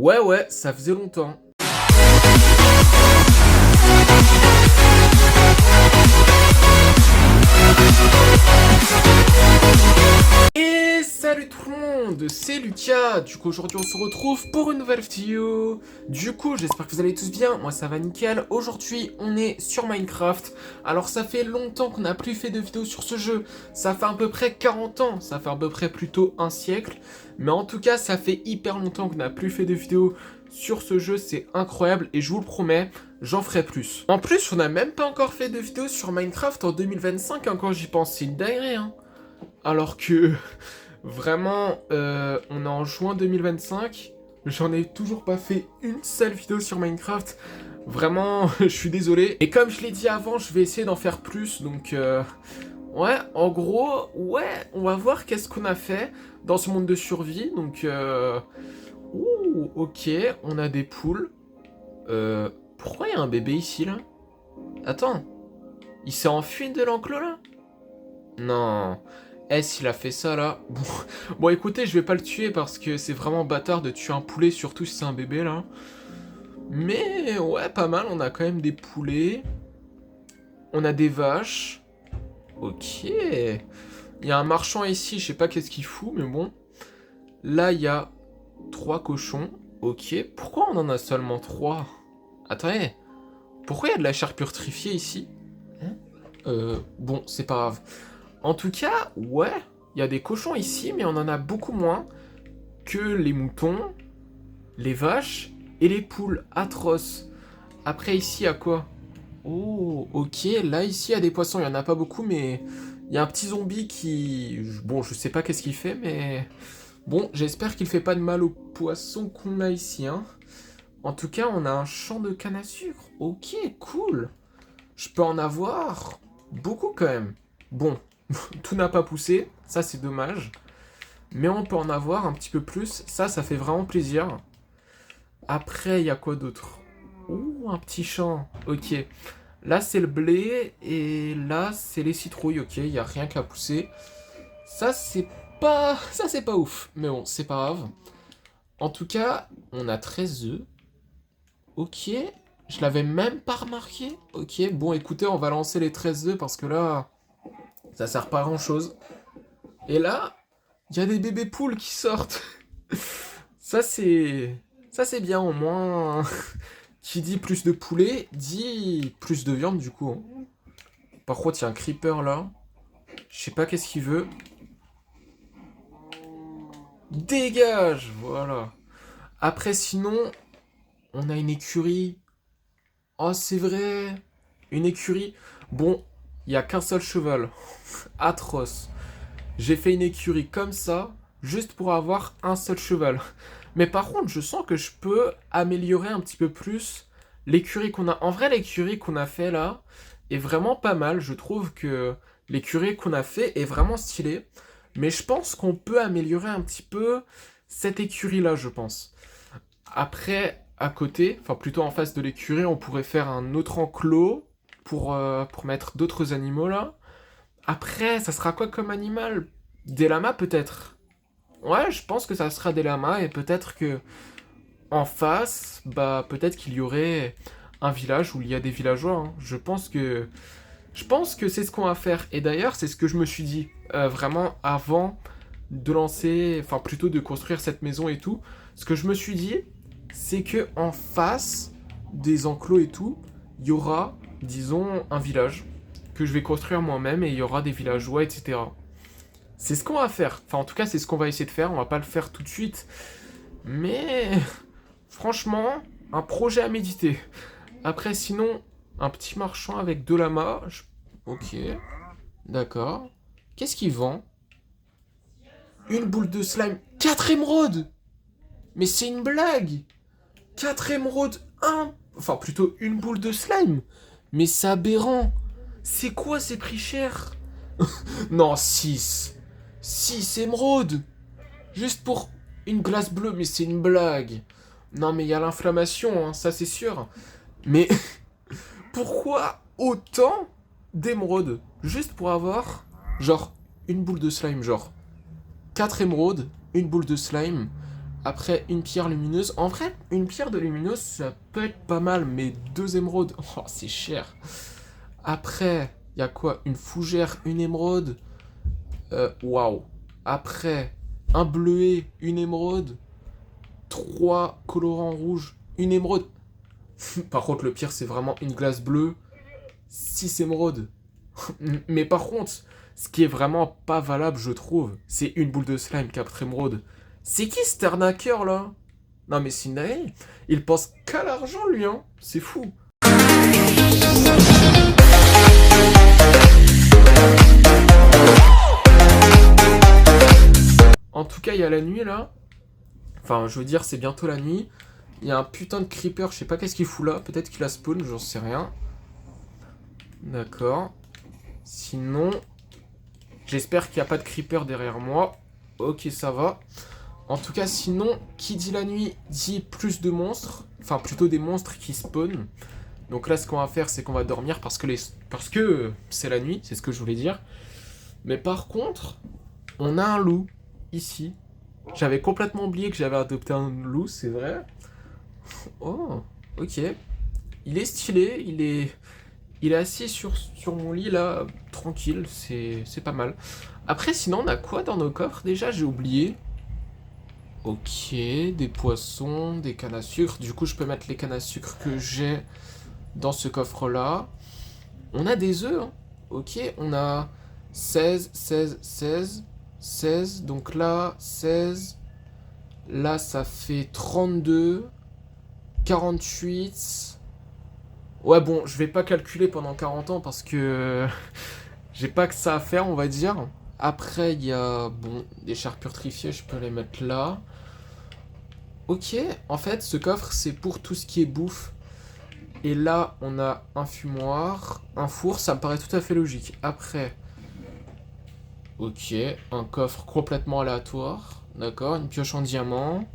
Ouais, ça faisait longtemps. Et salut tout le monde, c'est Lucas. Du coup aujourd'hui on se retrouve pour une nouvelle vidéo. Du coup j'espère que vous allez tous bien, moi ça va nickel. Aujourd'hui on est sur Minecraft. Alors ça fait longtemps qu'on n'a plus fait de vidéo sur ce jeu. Ça fait à peu près 40 ans, ça fait à peu près plutôt un siècle. Mais en tout cas ça fait hyper longtemps qu'on n'a plus fait de vidéo sur ce jeu, c'est incroyable et je vous le promets, j'en ferai plus. En plus on n'a même pas encore fait de vidéo sur Minecraft en 2025, hein, quand j'y pense, c'est une dinguerie hein. Alors que, vraiment, on est en juin 2025, j'en ai toujours pas fait une seule vidéo sur Minecraft. Vraiment, je suis désolé. Et comme je l'ai dit avant, je vais essayer d'en faire plus, donc... ouais, en gros, ouais, on va voir qu'est-ce qu'on a fait dans ce monde de survie, donc... Ouh, ok, on a des poules. Pourquoi il y a un bébé ici, là? Attends, il s'est enfui de l'enclos, là? Non... S'il a fait ça là... Bon écoutez, je vais pas le tuer parce que c'est vraiment bâtard de tuer un poulet, surtout si c'est un bébé là. Mais ouais, pas mal, on a quand même des poulets. On a des vaches. Ok. Il y a un marchand ici, je sais pas qu'est-ce qu'il fout, mais bon. Là, il y a 3 cochons. Ok. Pourquoi on en a seulement 3? Attendez. Pourquoi il y a de la chair purifiée ici? Bon, c'est pas grave. En tout cas, ouais, il y a des cochons ici, mais on en a beaucoup moins que les moutons, les vaches et les poules. Atroces. Après, ici, il y a quoi? Oh, ok, là, ici, il y a des poissons. Il n'y en a pas beaucoup, mais il y a un petit zombie qui... Bon, je sais pas qu'est-ce qu'il fait, mais... Bon, j'espère qu'il fait pas de mal aux poissons qu'on a ici, hein. En tout cas, on a un champ de canne à sucre. Ok, cool. Je peux en avoir beaucoup, quand même. Bon. Tout n'a pas poussé, ça c'est dommage. Mais on peut en avoir un petit peu plus, ça fait vraiment plaisir. Après, il y a quoi d'autre? Ouh, un petit champ, ok. Là c'est le blé, et là c'est les citrouilles, ok, il n'y a rien qu'à pousser. Ça c'est pas ouf, mais bon, c'est pas grave. En tout cas, on a 13 œufs. Ok, je l'avais même pas remarqué. Ok, bon écoutez, on va lancer les 13 œufs parce que là... Ça sert pas à grand chose. Et là, il y a des bébés poules qui sortent. Ça c'est bien au moins. Qui dit plus de poulet, dit plus de viande du coup. Par contre, il y a un creeper là. Je sais pas qu'est-ce qu'il veut. Dégage, voilà. Après sinon, on a une écurie. Oh, c'est vrai. Une écurie. Bon, il y a qu'un seul cheval. Atroce. J'ai fait une écurie comme ça, juste pour avoir un seul cheval. Mais par contre, je sens que je peux améliorer un petit peu plus l'écurie qu'on a. En vrai, l'écurie qu'on a fait là est vraiment pas mal. Je trouve que l'écurie qu'on a fait est vraiment stylée. Mais je pense qu'on peut améliorer un petit peu cette écurie là, je pense. Après, à côté, enfin plutôt en face de l'écurie, on pourrait faire un autre enclos pour mettre d'autres animaux là. Après, ça sera quoi comme animal? Des lamas peut-être? Ouais, je pense que ça sera des lamas et peut-être que en face, bah peut-être qu'il y aurait un village où il y a des villageois, hein. Je pense que c'est ce qu'on va faire. Et d'ailleurs, c'est ce que je me suis dit vraiment avant de lancer, enfin plutôt de construire cette maison et tout. Ce que je me suis dit, c'est que en face des enclos et tout, il y aura, disons, un village que je vais construire moi-même et il y aura des villageois, etc. C'est ce qu'on va faire. Enfin, en tout cas, c'est ce qu'on va essayer de faire. On va pas le faire tout de suite. Mais, franchement, un projet à méditer. Après, sinon, un petit marchand avec 2 lamas. Ok, d'accord. Qu'est-ce qu'il vend? Une boule de slime. 4 émeraudes! Mais c'est une blague! 4 émeraudes, enfin, plutôt une boule de slime. Mais c'est aberrant. C'est quoi ces prix chers? Non, 6. 6 émeraudes. Juste pour une glace bleue, mais c'est une blague. Non, mais il y a l'inflammation, hein, ça c'est sûr. Mais pourquoi autant d'émeraudes? Juste pour avoir, genre, une boule de slime, genre. 4 émeraudes, une boule de slime. Après, une pierre lumineuse. En vrai, une pierre de lumineuse, ça peut être pas mal, mais 2 émeraudes, oh, c'est cher. Après, il y a quoi? Une fougère, une émeraude. Waouh. Après, un bleuet, une émeraude. 3 colorants rouges, une émeraude. Par contre, le pire, c'est vraiment une glace bleue. 6 émeraudes. Mais par contre, ce qui est vraiment pas valable, je trouve, c'est une boule de slime 4 émeraudes. C'est qui cet arnaqueur là? Non mais c'est une dinguerie. Il pense qu'à l'argent lui, hein. C'est fou. En tout cas, il y a la nuit là. Enfin, je veux dire, c'est bientôt la nuit. Il y a un putain de creeper, je sais pas qu'est-ce qu'il fout là. Peut-être qu'il a spawn, j'en sais rien. D'accord. Sinon, j'espère qu'il n'y a pas de creeper derrière moi. Ok, ça va. En tout cas, sinon, qui dit la nuit dit plus de monstres. Enfin, plutôt des monstres qui spawnent. Donc là, ce qu'on va faire, c'est qu'on va dormir parce que c'est la nuit, c'est ce que je voulais dire. Mais par contre, on a un loup ici. J'avais complètement oublié que j'avais adopté un loup, c'est vrai. Oh, ok. Il est stylé, il est assis sur mon lit là, tranquille, c'est pas mal. Après, sinon, on a quoi dans nos coffres déjà? J'ai oublié. Ok, des poissons, des cannes à sucre. Du coup, je peux mettre les cannes à sucre que j'ai dans ce coffre-là. On a des œufs, hein. Ok, on a 16, 16, 16, 16. Donc là, 16. Là, ça fait 32, 48. Ouais, bon, je vais pas calculer pendant 40 ans parce que j'ai pas que ça à faire, on va dire. Après, il y a, bon, des chars purifiés, je peux les mettre là. Ok, en fait, ce coffre, c'est pour tout ce qui est bouffe. Et là, on a un fumoir, un four, ça me paraît tout à fait logique. Après, ok, un coffre complètement aléatoire. D'accord, une pioche en diamant.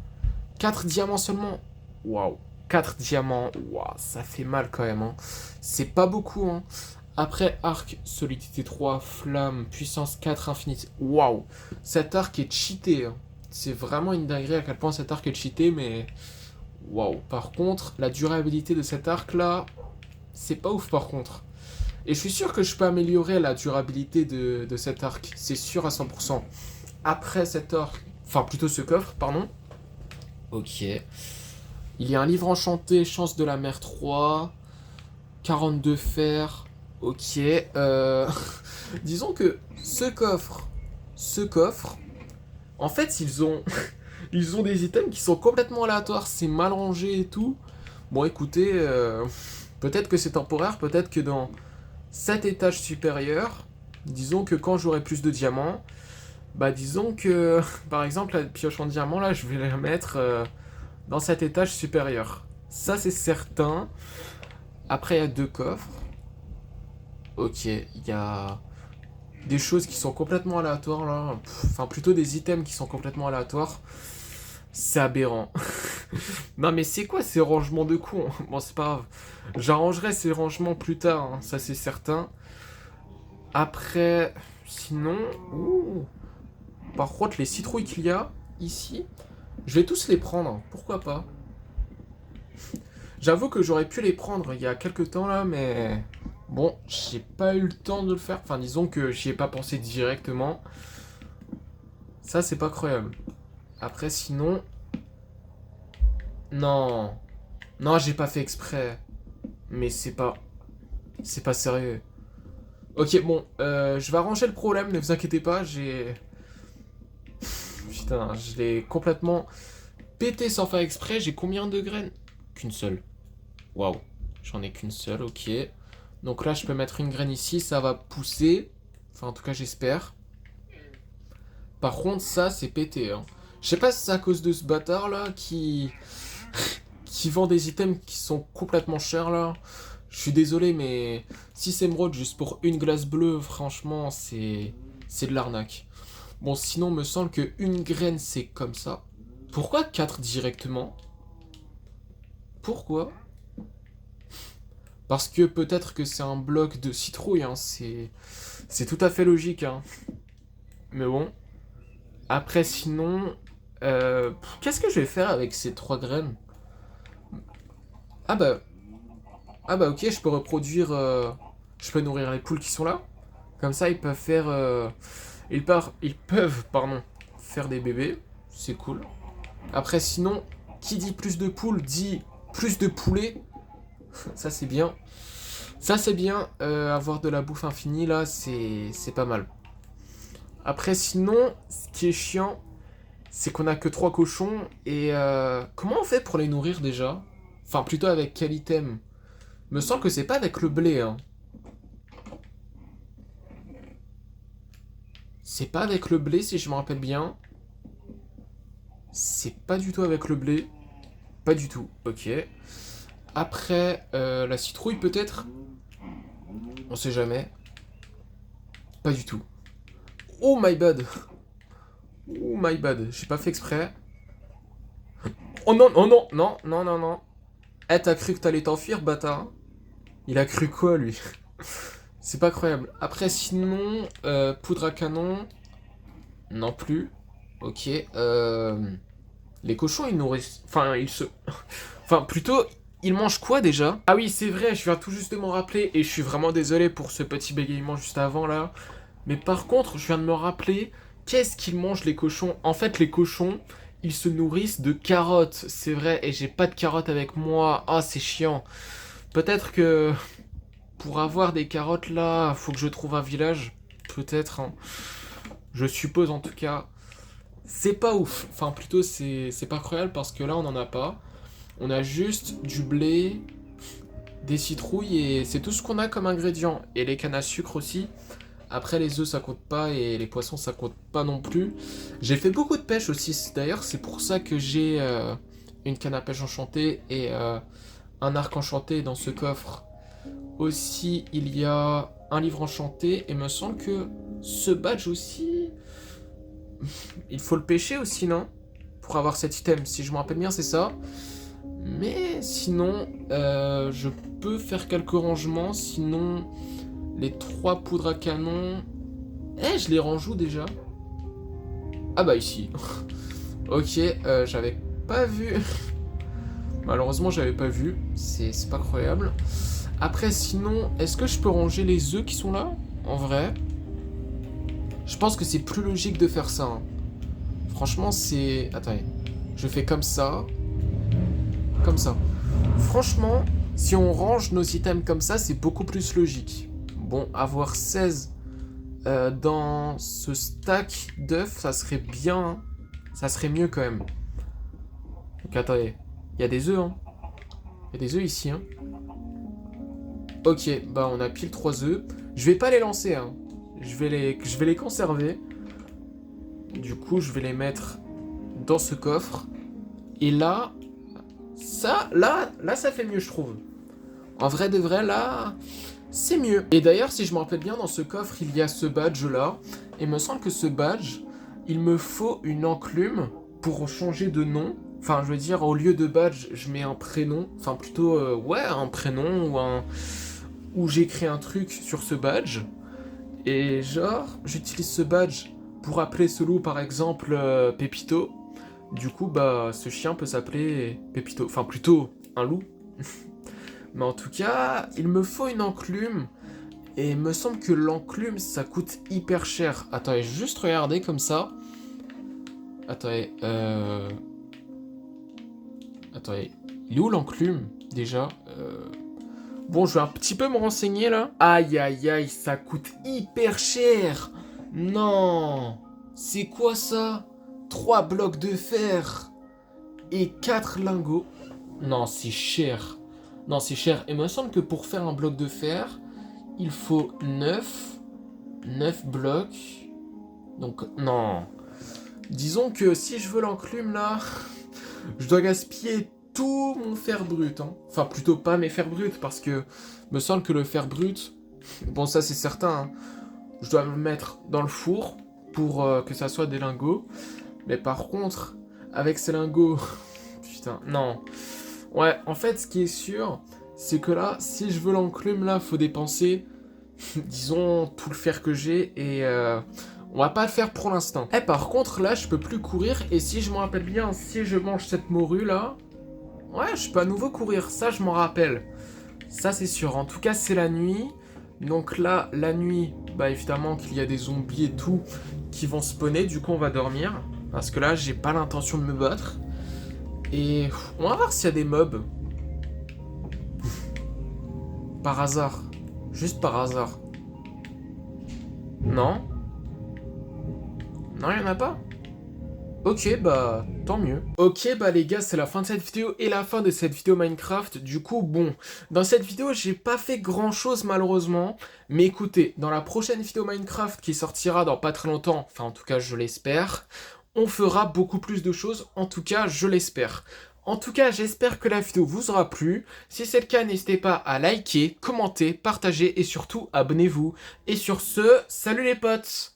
4 diamants seulement. Waouh, 4 diamants. Waouh, ça fait mal quand même, hein. C'est pas beaucoup, hein. Après, arc, solidité 3, flamme, puissance 4, infinité. Waouh, cet arc est cheaté, hein. C'est vraiment une dinguerie à quel point cet arc est cheaté, mais... Waouh. Par contre, la durabilité de cet arc-là, c'est pas ouf par contre. Et je suis sûr que je peux améliorer la durabilité de cet arc. C'est sûr à 100%. Après cet arc... Enfin, plutôt ce coffre, pardon. Ok. Il y a un livre enchanté, chance de la mer 3. 42 fer. Ok. Disons que ce coffre, en fait, ils ont des items qui sont complètement aléatoires. C'est mal rangé et tout. Bon, écoutez, peut-être que c'est temporaire, peut-être que dans cet étage supérieur, disons que quand j'aurai plus de diamants, bah disons que, par exemple, la pioche en diamant, là, je vais la mettre dans cet étage supérieur. Ça, c'est certain. Après, il y a 2 coffres. Ok, il y a des choses qui sont complètement aléatoires, là. Enfin, plutôt des items qui sont complètement aléatoires. C'est aberrant. Non, mais c'est quoi ces rangements de cons? Bon, c'est pas grave. J'arrangerai ces rangements plus tard, hein, ça c'est certain. Après, sinon... Ouh. Par contre, les citrouilles qu'il y a ici, je vais tous les prendre. Pourquoi pas? J'avoue que j'aurais pu les prendre il y a quelques temps là, mais... Bon, j'ai pas eu le temps de le faire. Enfin, disons que j'y ai pas pensé directement. Ça, c'est pas croyable. Après, sinon... Non. Non, j'ai pas fait exprès. Mais c'est pas... C'est pas sérieux. Ok, bon, je vais arranger le problème, ne vous inquiétez pas, Putain, je l'ai complètement pété sans faire exprès. J'ai combien de graines? Qu'une seule. Waouh, j'en ai qu'une seule, ok. Donc là, je peux mettre une graine ici, ça va pousser. Enfin, en tout cas, j'espère. Par contre, ça, c'est pété, hein. Je sais pas si c'est à cause de ce bâtard, là, qui vend des items qui sont complètement chers, là. Je suis désolé, mais 6 émeraudes juste pour une glace bleue, franchement, c'est de l'arnaque. Bon, sinon, me semble que une graine, c'est comme ça. Pourquoi 4 directement? Pourquoi? Parce que peut-être que c'est un bloc de citrouille, hein. C'est tout à fait logique, hein. Mais bon. Après, sinon... Qu'est-ce que je vais faire avec ces 3 graines? Ah bah, ah bah ok, je peux reproduire... je peux nourrir les poules qui sont là. Comme ça, ils peuvent faire... ils peuvent, pardon, faire des bébés. C'est cool. Après, sinon, qui dit plus de poules dit plus de poulets. Ça, c'est bien. Ça, c'est bien. Avoir de la bouffe infinie, là, c'est pas mal. Après, sinon, ce qui est chiant, c'est qu'on a que 3 cochons. Et comment on fait pour les nourrir déjà? Enfin, plutôt avec quel item? Me semble que c'est pas avec le blé, hein. C'est pas avec le blé, si je me rappelle bien. C'est pas du tout avec le blé. Pas du tout, ok. Après, la citrouille peut-être? On sait jamais. Pas du tout. Oh my bad. Oh my bad. J'ai pas fait exprès. Oh non, oh non, non, non, non, non. Eh, t'as cru que t'allais t'enfuir, bâtard? Il a cru quoi, lui? C'est pas croyable. Après, sinon, poudre à canon. Non plus. Ok. Les cochons, ils nourrissent... Enfin, ils se... Enfin, plutôt, ils mangent quoi, déjà? Ah oui, c'est vrai, je viens tout juste de m'en rappeler, et je suis vraiment désolé pour ce petit bégaiement juste avant, là. Mais par contre, je viens de me rappeler, qu'est-ce qu'ils mangent, les cochons? En fait, les cochons, ils se nourrissent de carottes, c'est vrai, et j'ai pas de carottes avec moi. Ah, c'est chiant. Peut-être que... Pour avoir des carottes, là, faut que je trouve un village. Peut-être, hein. Je suppose, en tout cas. C'est pas ouf. Enfin, plutôt, c'est pas cruel parce que là, on en a pas. On a juste du blé, des citrouilles et c'est tout ce qu'on a comme ingrédient. Et les cannes à sucre aussi. Après, les œufs, ça compte pas et les poissons, ça compte pas non plus. J'ai fait beaucoup de pêche aussi. D'ailleurs, c'est pour ça que j'ai une canne à pêche enchantée et un arc enchanté dans ce coffre. Aussi, il y a un livre enchanté et me semble que ce badge aussi... Il faut le pêcher aussi, non? Pour avoir cet item, si je me rappelle bien, c'est ça. Mais sinon, je peux faire quelques rangements. Sinon, les 3 poudres à canon... Eh, je les range où déjà? Ah bah ici. Ok, j'avais pas vu. Malheureusement, j'avais pas vu. C'est pas croyable. Après, sinon, est-ce que je peux ranger les œufs qui sont là? En vrai, je pense que c'est plus logique de faire ça, hein. Franchement, c'est... Attendez. Je fais comme ça. Comme ça. Franchement, si on range nos items comme ça, c'est beaucoup plus logique. Bon, avoir 16 dans ce stack d'œufs, ça serait bien, hein. Ça serait mieux quand même. Donc attendez. Il y a des œufs, hein. Il y a des œufs ici, hein. Ok, bah on a pile 3 œufs. Je vais pas les lancer, hein. Je vais les conserver. Du coup, je vais les mettre dans ce coffre. Et là, là, ça fait mieux, je trouve. En vrai de vrai, là, c'est mieux. Et d'ailleurs, si je me rappelle bien, dans ce coffre, il y a ce badge-là. Et il me semble que ce badge, il me faut une enclume pour changer de nom. Enfin, je veux dire, au lieu de badge, je mets un prénom. Enfin, plutôt, ouais, un prénom ou un... Où j'écris un truc sur ce badge. Et genre, j'utilise ce badge pour appeler ce loup, par exemple, Pépito. Du coup, bah, ce chien peut s'appeler Pépito. Enfin, plutôt, un loup. Mais en tout cas, il me faut une enclume. Et il me semble que l'enclume, ça coûte hyper cher. Attendez, juste regarder comme ça. Attendez, Attendez, il est où l'enclume, déjà Bon, je vais un petit peu me renseigner, là. Aïe, aïe, aïe, ça coûte hyper cher. Non. C'est quoi, ça? 3 blocs de fer et 4 lingots. Non, c'est cher. Non, c'est cher. Et il me semble que pour faire un bloc de fer, il faut 9 blocs. Donc, non. Disons que si je veux l'enclume, là, je dois gaspiller tout mon fer brut, hein. Enfin, plutôt pas mes fers bruts, parce que me semble que le fer brut, bon, ça c'est certain, hein, je dois le mettre dans le four pour que ça soit des lingots. Mais par contre, avec ces lingots, putain, non. Ouais, en fait, ce qui est sûr, c'est que là, si je veux l'enclume, là, faut dépenser, disons, tout le fer que j'ai. Et On va pas le faire pour l'instant. Eh, par contre, là, je peux plus courir. Et si je me rappelle bien, si je mange cette morue, là... Ouais, je peux à nouveau courir. Ça, je m'en rappelle. Ça, c'est sûr. En tout cas, c'est la nuit. Donc là, la nuit, bah évidemment qu'il y a des zombies et tout qui vont spawner. Du coup, on va dormir. Parce que là, j'ai pas l'intention de me battre. Et on va voir s'il y a des mobs. Par hasard. Juste par hasard. Non? Non, il y en a pas? Ok, bah, tant mieux. Ok, bah les gars, c'est la fin de cette vidéo et la fin de cette vidéo Minecraft. Du coup, bon, dans cette vidéo, j'ai pas fait grand chose malheureusement. Mais écoutez, dans la prochaine vidéo Minecraft qui sortira dans pas très longtemps, enfin en tout cas je l'espère, on fera beaucoup plus de choses, en tout cas je l'espère. En tout cas, j'espère que la vidéo vous aura plu. Si c'est le cas, n'hésitez pas à liker, commenter, partager et surtout abonnez-vous. Et sur ce, salut les potes!